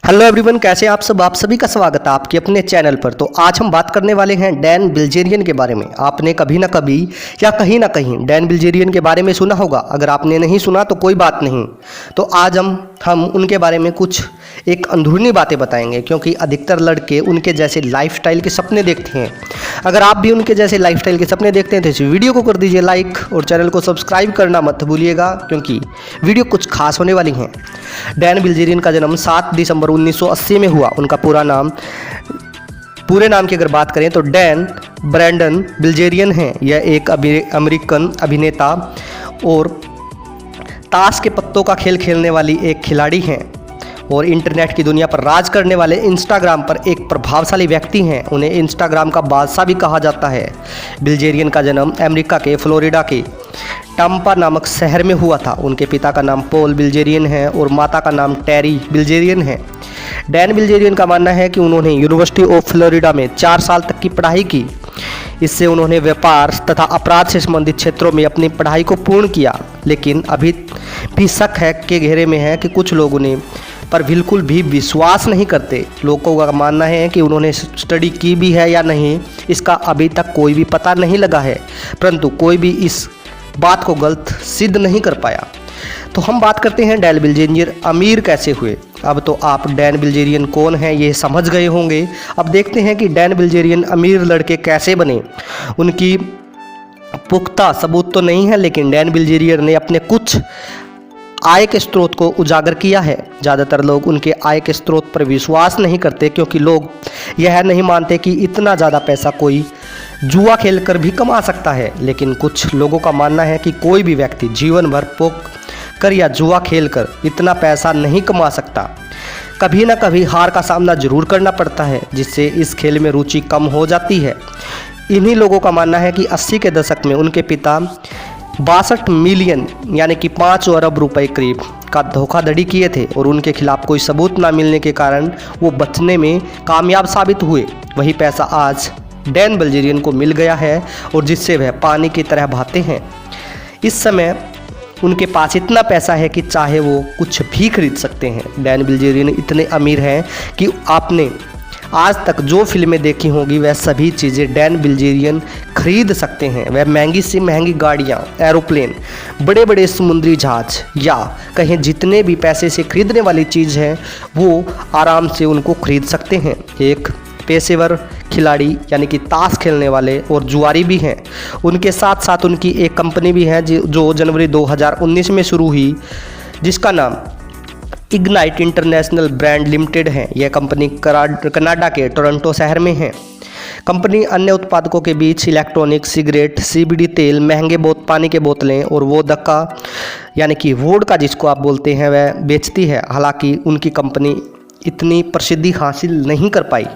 Hello everyone, कैसे आप सब। आप सभी का स्वागत है आपके अपने चैनल पर। तो आज हम बात करने वाले हैं डैन बिल्जेरियन के बारे में। आपने कभी ना कभी या कहीं ना कहीं डैन बिल्जेरियन के बारे में सुना होगा। अगर आपने नहीं सुना तो कोई बात नहीं। तो आज हम उनके बारे में कुछ एक अंदरूनी बातें बताएंगे, क्योंकि अधिकतर लड़के उनके जैसे लाइफस्टाइल के सपने देखते हैं। अगर आप भी उनके जैसे लाइफस्टाइल के सपने देखते हैं तो इस वीडियो को कर दीजिए लाइक और चैनल को सब्सक्राइब करना मत भूलिएगा, क्योंकि वीडियो कुछ खास होने वाली हैं। डैन बिल्जेरियन का जन्म 7 दिसंबर 1980 में हुआ। उनका पूरे नाम की अगर बात करें तो डैन ब्रैंडन बिल्जेरियन हैं। यह एक अमेरिकन अभिनेता और ताश के पत्तों का खेल खेलने वाली एक खिलाड़ी हैं और इंटरनेट की दुनिया पर राज करने वाले इंस्टाग्राम पर एक प्रभावशाली व्यक्ति हैं। उन्हें इंस्टाग्राम का बादशाह भी कहा जाता है। बिल्जेरियन का जन्म अमेरिका के फ्लोरिडा के टैम्पा नामक शहर में हुआ था। उनके पिता का नाम पॉल बिल्जेरियन है और माता का नाम टेरी बिल्जेरियन है। डैन बिल्जेरियन का मानना है कि उन्होंने यूनिवर्सिटी ऑफ फ्लोरिडा में 4 साल तक की पढ़ाई की। इससे उन्होंने व्यापार तथा अपराध से संबंधित क्षेत्रों में अपनी पढ़ाई को पूर्ण किया, लेकिन अभी भी शक है के घेरे में है कि कुछ लोग उन्हें पर बिल्कुल भी विश्वास नहीं करते। लोगों का मानना है कि उन्होंने स्टडी की भी है या नहीं, इसका अभी तक कोई भी पता नहीं लगा है, परंतु कोई भी इस बात को गलत सिद्ध नहीं कर पाया। तो हम बात करते हैं डैन बिल्जेरियन अमीर कैसे हुए। अब तो आप डैन बिल्जेरियन कौन है ये समझ गए होंगे। अब देखते हैं कि डैन बिल्जेरियन अमीर लड़के कैसे बने। उनकी पुख्ता सबूत तो नहीं है, लेकिन डैन बिल्जेरियन ने अपने कुछ आय के स्रोत को उजागर किया है। ज़्यादातर लोग उनके आय के स्रोत पर विश्वास नहीं करते, क्योंकि लोग यह नहीं मानते कि इतना ज़्यादा पैसा कोई जुआ खेलकर भी कमा सकता है। लेकिन कुछ लोगों का मानना है कि कोई भी व्यक्ति जीवन भर पोकर या जुआ खेलकर इतना पैसा नहीं कमा सकता। कभी ना कभी हार का सामना जरूर करना पड़ता है, जिससे इस खेल में रुचि कम हो जाती है। इन्हीं लोगों का मानना है कि 80 के दशक में उनके पिता 62 मिलियन यानी कि 5 अरब रुपए करीब का धोखाधड़ी किए थे और उनके खिलाफ कोई सबूत ना मिलने के कारण वो बचने में कामयाब साबित हुए। वही पैसा आज डैन बिल्जेरियन को मिल गया है और जिससे वह पानी की तरह बहाते हैं। इस समय उनके पास इतना पैसा है कि चाहे वो कुछ भी खरीद सकते हैं। डैन बिल्जेरियन इतने अमीर हैं कि आपने आज तक जो फिल्में देखी होंगी वह सभी चीज़ें डैन बिल्जेरियन खरीद सकते हैं। वह महंगी से महंगी गाड़ियाँ, एरोप्लेन, बड़े बड़े समुद्री जहाज या कहीं जितने भी पैसे से खरीदने वाली चीज़ है वो आराम से उनको खरीद सकते हैं। एक पेशेवर खिलाड़ी यानी कि ताश खेलने वाले और जुआरी भी हैं। उनके साथ साथ उनकी एक कंपनी भी है जो जनवरी 2019 में शुरू हुई, जिसका नाम इग्नाइट इंटरनेशनल ब्रांड लिमिटेड है। यह कंपनी कनाडा के टोरंटो शहर में है। कंपनी अन्य उत्पादकों के बीच इलेक्ट्रॉनिक, सिगरेट, CBD तेल, महंगे पानी के बोतलें और वोदका यानी कि वोडका जिसको आप बोलते हैं वह बेचती है। हालांकि उनकी कंपनी इतनी प्रसिद्धि हासिल नहीं कर पाई।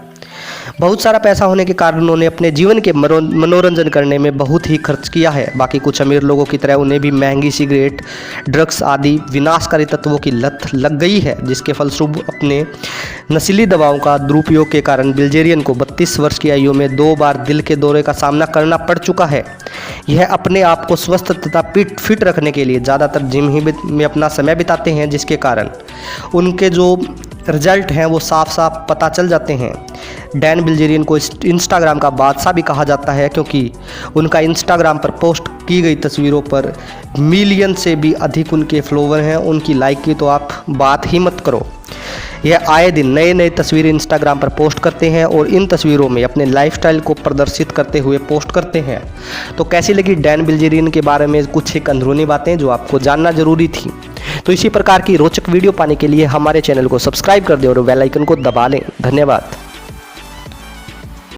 बहुत सारा पैसा होने के कारण उन्होंने अपने जीवन के मनोरंजन करने में बहुत ही खर्च किया है। बाकी कुछ अमीर लोगों की तरह उन्हें भी महंगी सिगरेट, ड्रग्स आदि विनाशकारी तत्वों की लत लग गई है, जिसके फलस्वरूप अपने नशीली दवाओं का दुरुपयोग के कारण बिल्जेरियन को 32 वर्ष की आयु में 2 बार दिल के दौरे का सामना करना पड़ चुका है। यह अपने आप को स्वस्थ तथा फिट रखने के लिए ज़्यादातर जिम ही में अपना समय बिताते हैं, जिसके कारण उनके जो रिजल्ट हैं वो साफ साफ पता चल जाते हैं। डैन बिल्जेरियन को इंस्टाग्राम का बादशाह भी कहा जाता है, क्योंकि उनका इंस्टाग्राम पर पोस्ट की गई तस्वीरों पर मिलियन से भी अधिक उनके फॉलोवर हैं। उनकी लाइक की तो आप बात ही मत करो। यह आए दिन नए तस्वीरें इंस्टाग्राम पर पोस्ट करते हैं और इन तस्वीरों में अपने लाइफस्टाइल को प्रदर्शित करते हुए पोस्ट करते हैं। तो कैसी लगी डैन बिल्जेरियन के बारे में कुछ एक अंदरूनी बातें जो आपको जानना जरूरी थी। तो इसी प्रकार की रोचक वीडियो पाने के लिए हमारे चैनल को सब्सक्राइब कर दें और बेल आइकन को दबा लें। धन्यवाद।